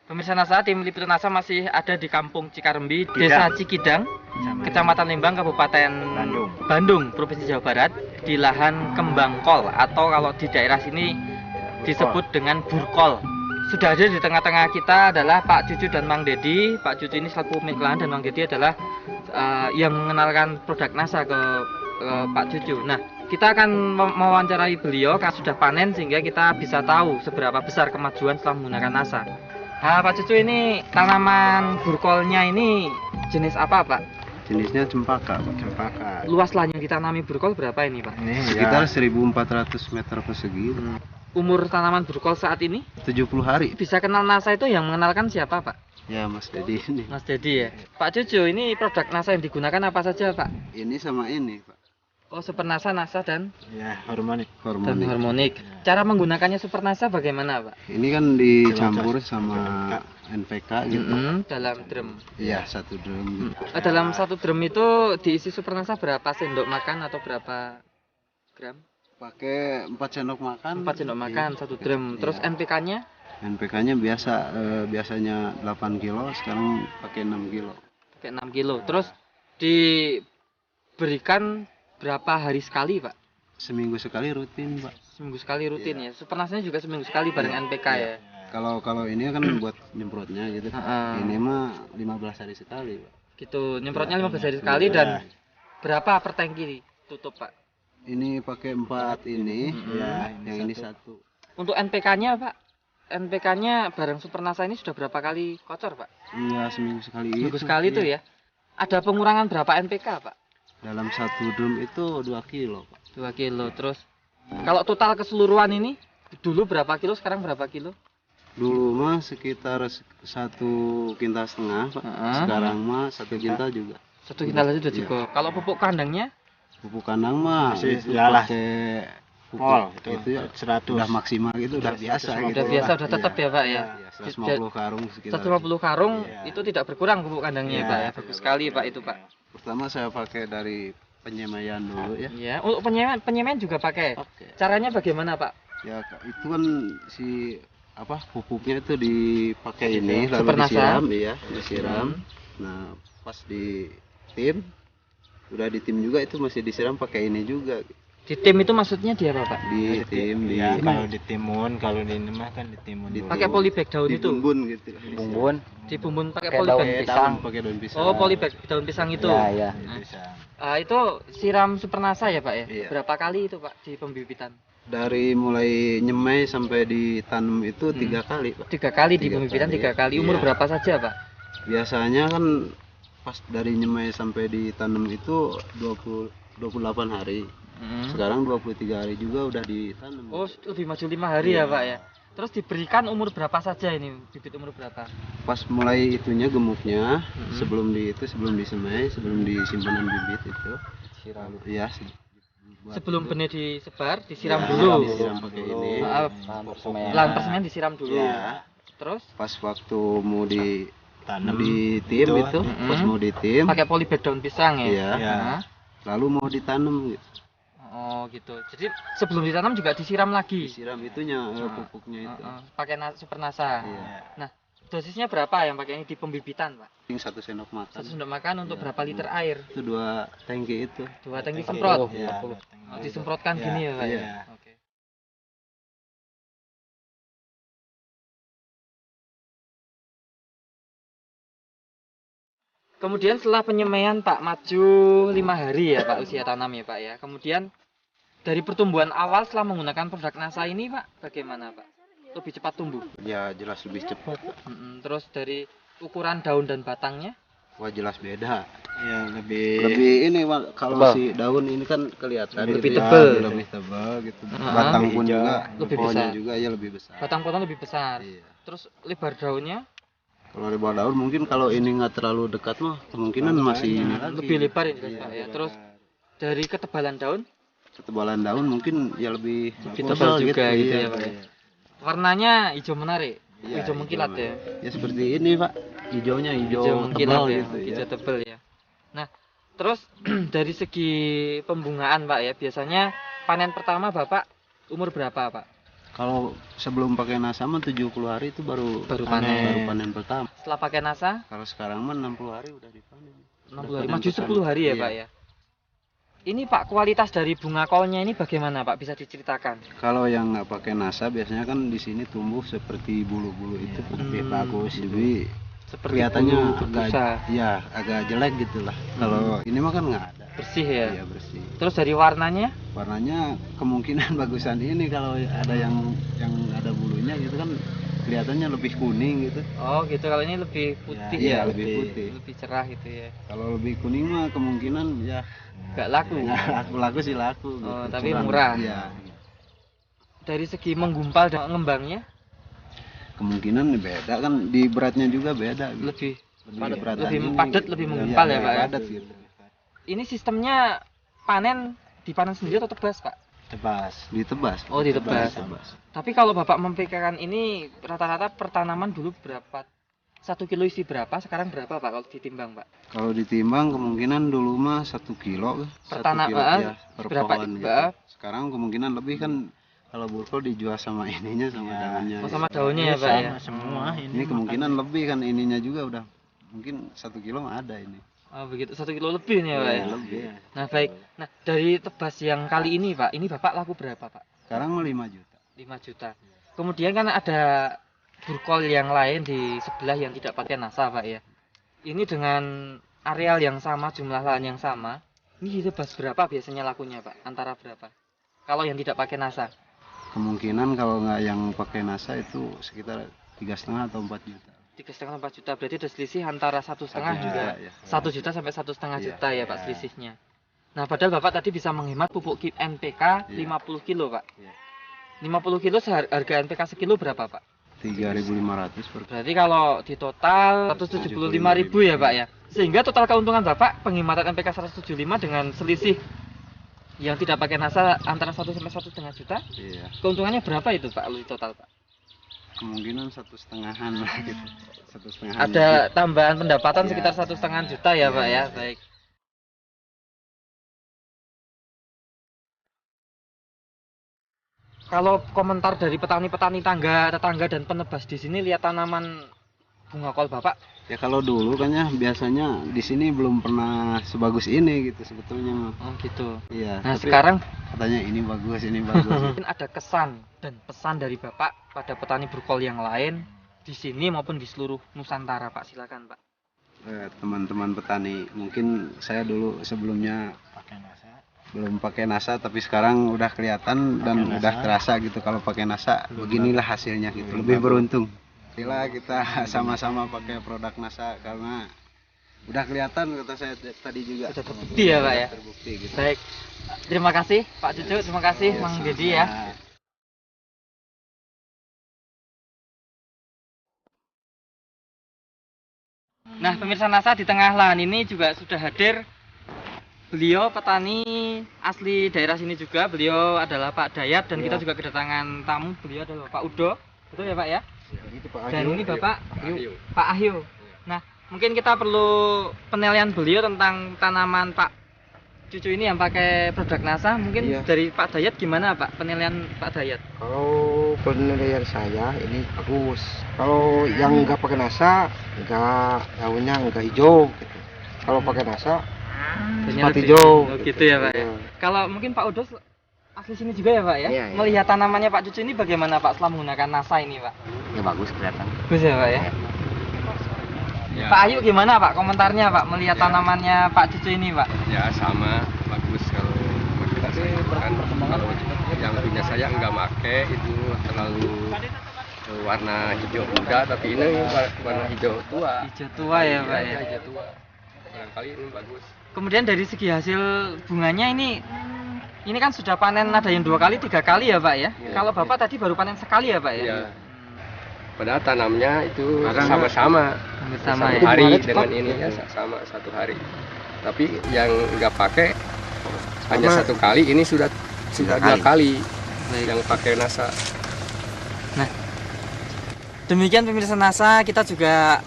Pemirsa NASA, tim Liputan NASA masih ada di Kampung Cikarembi, Desa Cikidang, Kecamatan Lembang, Kabupaten Bandung, Provinsi Jawa Barat, di lahan kembang kol atau kalau di daerah sini disebut dengan burkol. Sudah ada di tengah-tengah kita adalah Pak Cucu dan Mang Dedi. Pak Cucu ini selaku pemilik lahan dan Mang Dedi adalah yang mengenalkan produk NASA ke Pak Cucu. Nah, kita akan mewawancarai beliau karena sudah panen sehingga kita bisa tahu seberapa besar kemajuan setelah menggunakan NASA. Nah, Pak Cucu, ini tanaman burkolnya ini jenis apa, Pak? Jenisnya cempaka, Pak. Cempaka. Luas lahan yang ditanami burkol berapa ini, Pak? Ini sekitar 1.400 meter persegi. Umur tanaman burkol saat ini? 70 hari. Bisa kenal NASA itu yang mengenalkan siapa, Pak? Ya, Mas Dedi ini. Mas Dedi ya. Pak Cucu, ini produk NASA yang digunakan apa saja, Pak? Ini sama ini, Pak. Oh, Super NASA, NASA dan? Ya, harmonik. Dan harmonik. Cara menggunakannya Super NASA bagaimana, Pak? Ini kan dicampur sama NPK gitu. Dalam drum. Iya, 1 drum. Dalam 1 drum itu diisi Super NASA berapa sendok makan atau berapa gram? Pakai 4 sendok makan. 4 sendok makan 1 drum. Terus NPK-nya? NPK-nya biasanya 8 kilo, sekarang pakai 6 kilo. Pakai 6 kilo. Terus diberikan berapa hari sekali, Pak? Seminggu sekali rutin, Pak. Seminggu sekali rutin ya. Super NASA juga seminggu sekali bareng NPK ya. Kalau ini kan buat nyemprotnya gitu. Ini mah 15 hari sekali, Pak. Gitu, nyemprotnya 15 hari sekali dan berapa per tangki tutup, Pak? Ini pakai 4 ini, yang ini 1. Untuk NPK-nya, Pak? NPK-nya bareng Super NASA ini sudah berapa kali kocor, Pak? Iya, seminggu sekali. Seminggu sekali itu ya. Ada pengurangan berapa NPK, Pak? Dalam 1 drum itu 2 kilo, Pak. 2 kilo. Terus kalau total keseluruhan ini dulu berapa kilo, sekarang berapa kilo? Dulu mah sekitar 1,5 kintal, Pak. Sekarang mah 1 kintal juga. 1 kintal aja udah cukup. Kalau pupuk kandangnya? Pupuk kandang mah itu pakai pupuk itu ya 100. Udah maksimal gitu, udah biasa gitu. Udah biasa, udah tetap ya, Pak ya. 150 karung sekitar. 150 karung itu tidak berkurang pupuk kandangnya, Pak ya. Bagus sekali, Pak, itu, Pak. Pertama saya pakai dari penyemaian dulu ya. Iya, untuk penyemaian juga pakai. Caranya bagaimana, Pak? Ya, itu kan pupuknya itu dipakai ini lalu Super NASA. disiram. Nah, pas di tim juga itu masih disiram pakai ini juga. Di tim itu maksudnya di apa, Pak? Di tim, kalau ditimun, kalau di ini mah kan ditimun. Pakai polybag daun itu. Dibumbun gitu. Dibumbun pakai polybag pisang. Pakai daun pisang. Oh, polybag daun pisang itu. Iya. Itu siram Super NASA ya, Pak ya? Iya. Berapa kali itu, Pak, di pembibitan? Dari mulai nyemai sampai ditanam itu 3 kali, Pak. 3 kali di pembibitan, 3 kali. Umur berapa saja, Pak? Biasanya kan pas dari nyemai sampai ditanam itu 28 hari. Sekarang 23 hari juga udah ditanam. Oh, lebih maju 5 hari ya, Pak ya. Terus diberikan umur berapa saja ini? Bibit umur berapa? Pas mulai itunya gemuknya, sebelum disemai, sebelum disimpanan bibit itu Siram. ya. Sebelum benih disebar, disiram dulu. Disiram pakai ini. Lahan persemaian disiram dulu. Ya. Terus Pas waktu mau ditanam di tim itu, pas mau ditim, pakai polybag daun pisang ya. Iya. Nah. Lalu mau ditanam gitu. Oh, gitu. Jadi sebelum ditanam juga disiram lagi. Disiram itunya pupuknya itu. Pakai Super NASA. Iya. Nah, dosisnya berapa yang pakai ini di pembibitan, Pak? 1 sendok makan. 1 sendok makan untuk berapa liter air? Itu 2 tangki itu. 2 tangki semprot. Iya. Disemprotkan gini ya, Pak ya. Iya. Oke. Kemudian setelah penyemaian, Pak, maju 5 hari ya, Pak, usia tanam ya, Pak ya. Kemudian dari pertumbuhan awal setelah menggunakan produk NASA ini, Pak, bagaimana, Pak? Lebih cepat tumbuh? Ya jelas lebih cepat. Terus dari ukuran daun dan batangnya? Wah jelas beda. Ya lebih Ini kalau si daun ini kan kelihatan Lebih gitu tebal. ya, lebih tebal gitu. Batang pun juga Lebih pohonnya besar. juga ya lebih besar. Batang potong lebih besar. Iya. Terus lebar daunnya Kalau lebar daun mungkin kalau ini nggak terlalu dekat mah kemungkinan masih ini lagi. lebih lebar ini, Pak ya. Terus dari ketebalan daun Ketebalan daun mungkin ya lebih tebal juga gitu iya. ya, Pak ya. Warnanya hijau menarik, Iya, hijau mengkilat ya. Ya seperti ini Pak, hijaunya hijau Mengkilat tebal ya, gitu ya. hijau tebal ya. Nah, terus dari segi pembungaan, Pak ya, biasanya panen pertama Bapak umur berapa, Pak? Kalau sebelum pakai NASA mah 70 hari itu baru panen pertama. Setelah pakai NASA? Kalau sekarang mah 60 hari udah dipanen. 60 hari, maju 10 hari ya, Pak ya. Ini Pak, kualitas dari bunga kolnya ini bagaimana Pak? Bisa diceritakan? Kalau yang nggak pakai NASA biasanya kan di sini tumbuh seperti bulu-bulu itu lebih bagus. Jadi kelihatannya agak jelek gitulah. Kalau ini mah kan nggak ada. Bersih ya? Iya, bersih. Terus dari warnanya? Warnanya kemungkinan bagusan ini, kalau ada yang ada bulunya gitu kan kelihatannya lebih kuning gitu. Oh gitu, kalau ini lebih putih ya? Iya, lebih putih. Lebih cerah gitu ya. Kalau lebih kuning mah kemungkinan ya nggak laku. Laku sih laku. Oh, gitu. tapi murah. Iya. Dari segi menggumpal dan ngembangnya? Kemungkinan beda kan, di beratnya juga beda. Gitu. Lebih padat, lebih menggumpal ya Pak ya? Padat gitu. Ini sistemnya dipanen sendiri atau tebas Pak? Ditebas. Oh, ditebas. Tapi kalau Bapak memikirkan ini rata-rata pertanaman dulu berapa? 1 kilo isi berapa? Sekarang berapa Pak kalau ditimbang Pak? Kalau ditimbang kemungkinan dulu mah 1 kilo. Per berapa pohon gitu. Sekarang kemungkinan lebih kan, kalau burkol dijual sama ininya sama daunnya. Oh, sama daunnya ya Pak ya? Semua ini kemungkinan lebih kan, ininya juga udah mungkin 1 kilo mah ada ini. Oh begitu, 1 kilo lebih nih ya Pak ya? Lebih. Nah baik, nah dari tebas yang kali ini Pak, ini Bapak laku berapa Pak? Sekarang 5 juta. 5 juta. Kemudian kan ada burkol yang lain di sebelah yang tidak pakai NASA Pak ya. Ini dengan areal yang sama, jumlah lahan yang sama, ini tebas berapa biasanya lakunya Pak? Antara berapa? Kalau yang tidak pakai NASA? Kemungkinan kalau nggak yang pakai NASA itu sekitar 3,5 atau 4 juta. 3,5 4 juta, berarti ada selisih antara 1,5 juga. 1 juta sampai 1,5 juta ya Pak selisihnya. Nah padahal Bapak tadi bisa menghemat pupuk NPK 50 kilo Pak. 50 kilo harga NPK sekilo berapa Pak? 3.500 per. Berarti kalau di total 175.000 ya Pak ya. Sehingga total keuntungan Bapak penghematan NPK 175 dengan selisih yang tidak pakai NASA antara 1 sampai 1,5 juta. Iya. Keuntungannya berapa itu Pak kalau di total Pak? Kemungkinan 1,5-an lah gitu. 1,5. Ada tambahan pendapatan sekitar 1,5 juta ya Pak ya. Baik. Kalau komentar dari petani-petani tetangga dan penebas di sini lihat tanaman bunga kol Bapak? Ya kalau dulu kan ya biasanya di sini belum pernah sebagus ini gitu sebetulnya. Oh gitu. Iya. Nah sekarang katanya ini bagus, ini bagus. Mungkin ada kesan dan pesan dari Bapak pada petani burkol yang lain di sini maupun di seluruh Nusantara Pak, silakan Pak. Teman-teman petani, mungkin saya dulu sebelumnya belum pakai NASA, tapi sekarang udah kelihatan dan udah terasa gitu kalau pakai NASA beginilah hasilnya gitu. Lebih beruntung. Sila kita sama-sama pakai produk NASA karena udah kelihatan, kata saya tadi juga. Sudah terbukti ya Pak ya. Terbukti gitu. Baik. Terima kasih Pak Cucu, terima kasih Mang Dedi ya. Nah pemirsa NASA, di tengah lahan ini juga sudah hadir beliau petani asli daerah sini juga. Beliau adalah Pak Dayat dan kita juga kedatangan tamu. Beliau adalah Pak Udo, betul ya Pak ya? Dan ini Bapak Pak Ahyu. Nah mungkin kita perlu penilaian beliau tentang tanaman Pak Cucu ini yang pakai produk NASA. Mungkin dari Pak Dayat gimana Pak, penilaian Pak Dayat? Kalau penilaian saya ini bagus. Kalau yang nggak pakai NASA, daunnya nggak hijau gitu. Kalau pakai NASA seperti hijau gitu ya Pak ya. Kalau mungkin Pak Udo asli sini juga ya Pak ya? Iya. Melihat tanamannya Pak Cucu ini bagaimana Pak setelah menggunakan NASA ini Pak? Ya bagus kelihatan. Bagus ya Pak ya? Pak Ayu gimana Pak komentarnya Pak melihat tanamannya Pak Cucu ini Pak? Ya sama, bagus kalau pakai kan. Kalau yang punya saya nggak pakai itu terlalu warna hijau muda, tapi ini warna hijau tua. Hijau tua ya Pak ya? Hijau tua. Barangkali ini bagus. Kemudian dari segi hasil bunganya ini kan sudah panen ada yang 2 kali, 3 kali ya Pak ya? Kalau Bapak tadi baru panen sekali ya Pak ya? Iya. Padahal tanamnya itu sama-sama ya? hari dengan ini ya sama 1 hari. Tapi yang nggak pakai hanya 1 kali, ini sudah 2 kali yang pakai NASA. Nah, demikian pemirsa NASA, kita juga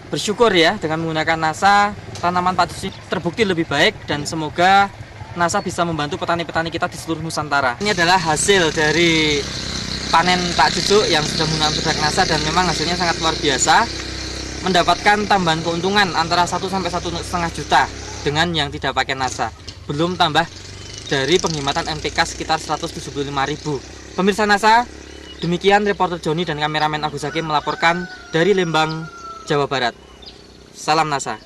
bersyukur ya dengan menggunakan NASA tanaman Pak Cucu terbukti lebih baik dan semoga NASA bisa membantu petani-petani kita di seluruh Nusantara. Ini adalah hasil dari panen Pak Cucuk yang sudah menggunakan produk NASA dan memang hasilnya sangat luar biasa, mendapatkan tambahan keuntungan antara 1 sampai 1,5 juta dengan yang tidak pakai NASA. Belum tambah dari penghematan NPK sekitar 175.000. Pemirsa NASA, demikian reporter Joni dan kameramen Agus Hakim melaporkan dari Lembang, Jawa Barat. Salam NASA.